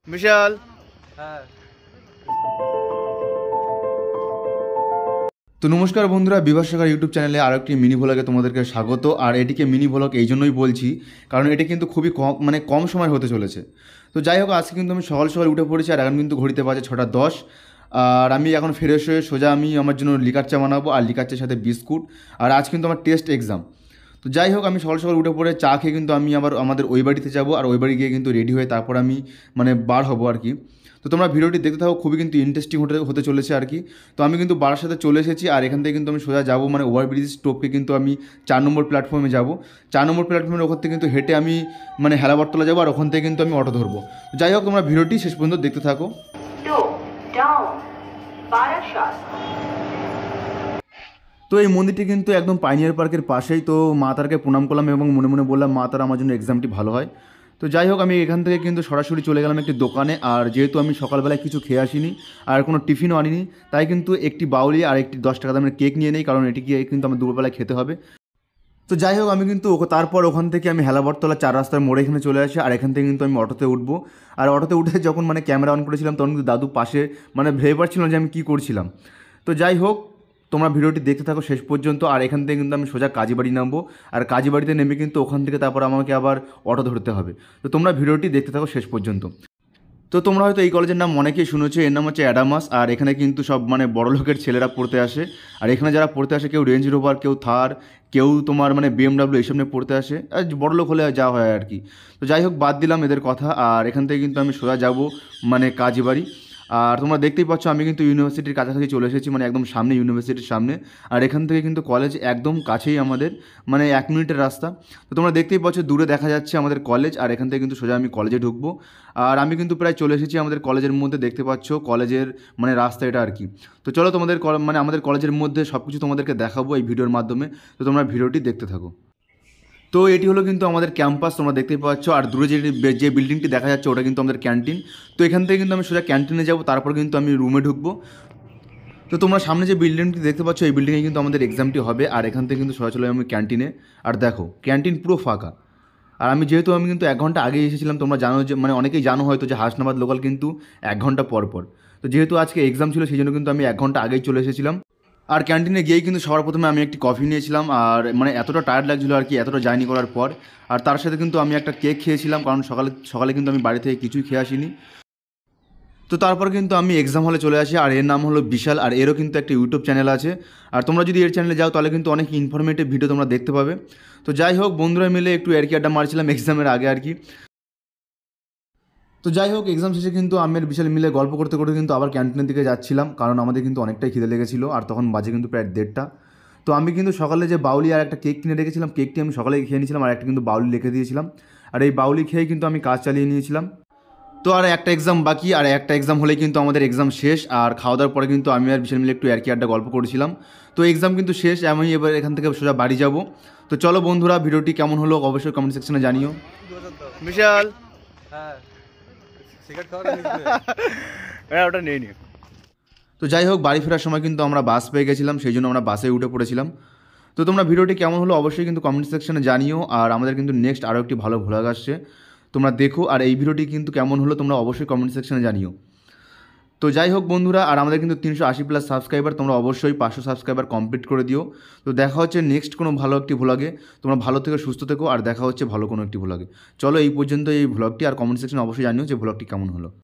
বিশাল। হ্যাঁ। তো নমস্কার বন্ধুরা, বিভাস সরকার ইউটিউব চ্যানেলে আরও একটি মিনি ভ্লগে তোমাদেরকে স্বাগত। আর এটিকে মিনি ভ্লগ এই জন্যই বলছি কারণ এটি কিন্তু খুবই কম সময় হতে চলেছে। তো যাই হোক, আজকে কিন্তু আমি সকাল সকাল উঠে পড়েছি আর এখন কিন্তু ঘড়িতে বাজে 6:10। আর আমি এখন ফ্রেশ হয়ে সোজা আমি আমার জন্য লিকার চা বানাবো, আর লিকার চার সাথে বিস্কুট। আর আজ কিন্তু আমার টেস্ট এক্সাম। তো যাই হোক, আমি সকাল সকাল উঠে পড়ে চা খেয়ে কিন্তু আমি আবার আমাদের ওই বাড়িতে যাবো, আর ওই বাড়ি গিয়ে কিন্তু রেডি হয়ে তারপর আমি বার হবো আর কি। তো তোমরা ভিডিওটি দেখতে থাকো, খুবই কিন্তু ইন্টারেস্টিং হতে চলেছে আর কি। তো আমি কিন্তু বারার সাথে চলে এসেছি, আর এখান থেকে কিন্তু আমি সোজা যাবো ওভারব্রিজ স্টপকে কিন্তু আমি 4 নম্বর প্ল্যাটফর্মে যাব। 4 নম্বর প্ল্যাটফর্মের ওখান থেকে কিন্তু হেঁটে আমি হেলাবরতলা যাবো, আর ওখান থেকে কিন্তু আমি অটো ধরবো। যাই হোক, তোমরা ভিডিওটি শেষ পর্যন্ত দেখতে থাকো। তো এই মন্দিরটি কিন্তু একদম পাইনিয়ার পার্কের পাশেই। তো মা তারাকে প্রণাম করলাম এবং মনে মনে বললাম মা তারা আমার জন্য এক্সামটি ভালো হয়। তো যাই হোক, আমি এখান থেকে কিন্তু সরাসরি চলে গেলাম একটি দোকানে। আর যেহেতু আমি সকালবেলায় কিছু খেয়ে আসিনি আর কোনো টিফিনও আনিনি, তাই কিন্তু একটি বাউলি আর একটি 10 টাকা দামের কেক নিয়ে নেই, কারণ এটি কিন্তু আমার দুপুরবেলায় খেতে হবে। তো যাই হোক, আমি কিন্তু তারপর ওখান থেকে আমি হেলাবরতলা 4 রাস্তার মোড়ে এখানে চলে আসি, আর এখান থেকে কিন্তু আমি অটোতে উঠবো। আর অটোতে উঠে যখন ক্যামেরা অন করেছিলাম তখন কিন্তু দাদু পাশে ভেবে পাচ্ছিল না যে আমি কী করছিলাম। তো যাই হোক, তোমরা ভিডিওটি দেখতে থাকো শেষ পর্যন্ত। আর এখান থেকে কিন্তু আমি সোজা কাজীবাড়ি নামবো, আর কাজীবাড়িতে নেমে কিন্তু ওখান থেকে তারপর আমাকে আবার অটো ধরতে হবে। তো তোমরা ভিডিওটি দেখতে থাকো শেষ পর্যন্ত। তো তোমরা হয়তো এই কলেজের নাম অনেকেই শুনেছো, এর নাম হচ্ছে অ্যাডামাস। আর এখানে কিন্তু সব বড় লোকের ছেলেরা পড়তে আসে। আর এখানে যারা পড়তে আসে, কেউ রেঞ্জ রোভার, কেউ থার, কেউ তোমার BMW এইসব নিয়ে পড়তে আসে। আর বড় লোক হলে যা হয় আর কি। তো যাই হোক, বাদ দিলাম এদের কথা। আর এখান থেকে কিন্তু আমি সোজা যাবো কাজীবাড়ি। আর তোমরা দেখতেই পাচ্ছ আমি কিন্তু ইউনিভার্সিটির কাছাকাছি চলে এসেছি, একদম সামনে, ইউনিভার্সিটির সামনে। আর এখান থেকে কিন্তু কলেজ একদম কাছেই আমাদের, 1 মিনিটের রাস্তা। তো তোমরা দেখতেই পাচ্ছ দূরে দেখা যাচ্ছে আমাদের কলেজ, আর এখান থেকে কিন্তু সোজা আমি কলেজে ঢুকবো। আর আমি কিন্তু প্রায় চলে এসেছি আমাদের কলেজের মধ্যে। দেখতে পাচ্ছ কলেজের রাস্তা এটা আর কি। তো চলো, তোমাদের আমাদের কলেজের মধ্যে সব কিছু তোমাদেরকে দেখাবো এই ভিডিওর মাধ্যমে। তো তোমরা ভিডিওটি দেখতে থাকো। তো এটি হলো কিন্তু আমাদের ক্যাম্পাস, তোমরা দেখতেই পাচ্ছ। আর দূরে যে বিল্ডিংটি দেখা যাচ্ছে ওটা কিন্তু আমাদের ক্যান্টিন। তো এখান থেকে কিন্তু আমি সোজা ক্যান্টিনে যাব, তারপর কিন্তু আমি রুমে ঢুকবো। তো তোমরা সামনে যে বিল্ডিংটি দেখতে পাচ্ছ এই বিল্ডিংয়ে কিন্তু আমাদের এক্সামটি হবে। আর এখান থেকে কিন্তু সোজা চলে আমি ক্যান্টিনে। আর দেখো ক্যান্টিন পুরো ফাঁকা। আর আমি কিন্তু 1 ঘন্টা আগে এসেছিলাম। তোমরা জানো যে অনেকেই জানো হয়তো যে হাসনাবাদ লোকাল কিন্তু 1 ঘন্টা পর পর। তো যেহেতু আজকে এক্সাম ছিল সেই জন্য কিন্তু আমি 1 ঘন্টা আগেই চলে এসেছিলাম। আর ক্যান্টিনে গিয়েই কিন্তু সবার প্রথমে আমি একটি কফি নিয়েছিলাম। আর এতটা টায়ার্ড লাগছিলো আর কি, এতটা জার্নি করার পর। আর তার সাথে কিন্তু আমি একটা কেক খেয়েছিলাম, কারণ সকালে সকালে কিন্তু আমি বাড়ি থেকে কিছুই খেয়ে আসিনি। তো তারপর কিন্তু আমি এক্সাম হলে চলে আসি। আর এর নাম হলো বিশাল, আর এরও কিন্তু একটা ইউটিউব চ্যানেল আছে। আর তোমরা যদি এর চ্যানেলে যাও তাহলে কিন্তু অনেক ইনফরমেটিভ ভিডিও তোমরা দেখতে পাবে। তো যাই হোক, বন্ধুরা মিলে একটু আড্ডা মারছিলাম এক্সামের আগে আর কি। তো যাই হোক, এক্সাম শেষে কিন্তু আমি আর বিশাল মিলে গল্প করতে করতে কিন্তু আবার ক্যান্টিনের দিকে যাচ্ছিলাম, কারণ আমাদের কিন্তু অনেকটাই খিদে লেগেছিলো। আর তখন বাজে কিন্তু প্রায় 1:30। তো আমি কিন্তু সকালে যে বাউলি আর একটা কেক কিনে রেখেছিলাম, কেকটি আমি সকালে খেয়ে নিয়েছিলাম, আর একটা কিন্তু বাউলি লিখে দিয়েছিলাম। আর এই বাউলি খেয়েই কিন্তু আমি কাজ চালিয়ে নিয়েছিলাম। তো আর একটা এক্সাম বাকি, আর একটা এক্সাম হলেই কিন্তু আমাদের এক্সাম শেষ। আর খাওয়া দাওয়ার পরে কিন্তু আমি আর বিশাল মিলে একটু আড্ডা গল্প করেছিলাম। তো এক্সাম কিন্তু শেষ, আমি এবার এখান থেকে সোজা বাড়ি যাব। তো চলো বন্ধুরা, ভিডিওটি কেমন হলো অবশ্যই কমেন্ট সেকশনে জানিও। বিশাল। হ্যাঁ, সিগারেট খাওয়াটা নিচ্ছে। হ্যাঁ, ওটা নেই নি। তো যাই হোক, বাড়ি ফেরার সময় কিন্তু আমরা বাস পেয়ে গেছিলাম, সেই জন্য আমরা বাসে উঠে পড়েছিলাম। তো তোমরা ভিডিওটি কেমন হলো অবশ্যই কিন্তু কমেন্ট সেকশনে জানিও। আর আমাদের কিন্তু নেক্সট আরও একটি ভালো ভ্লগ আসছে, তোমরা দেখো। আর এই ভিডিওটি কিন্তু কেমন হলো তোমরা অবশ্যই কমেন্ট সেকশনে জানিও। তো যাই হোক বন্ধুরা, আর আমাদের কিন্তু 380+ সাবস্ক্রাইবার, তোমরা অবশ্যই 500 সাবস্ক্রাইবার কমপ্লিট করে দিও। তো দেখা হচ্ছে নেক্সট কোনো ভালো একটি ভ্লগে। তোমরা ভালো থেকো, সুস্থ থেকো, আর দেখা হচ্ছে ভালো কোনো একটি ভ্লগে। চলো এই পর্যন্ত এই ভ্লগটি, আর কমেন্ট সেকশনে অবশ্যই জানিও যে ভ্লগটি কেমন হলো।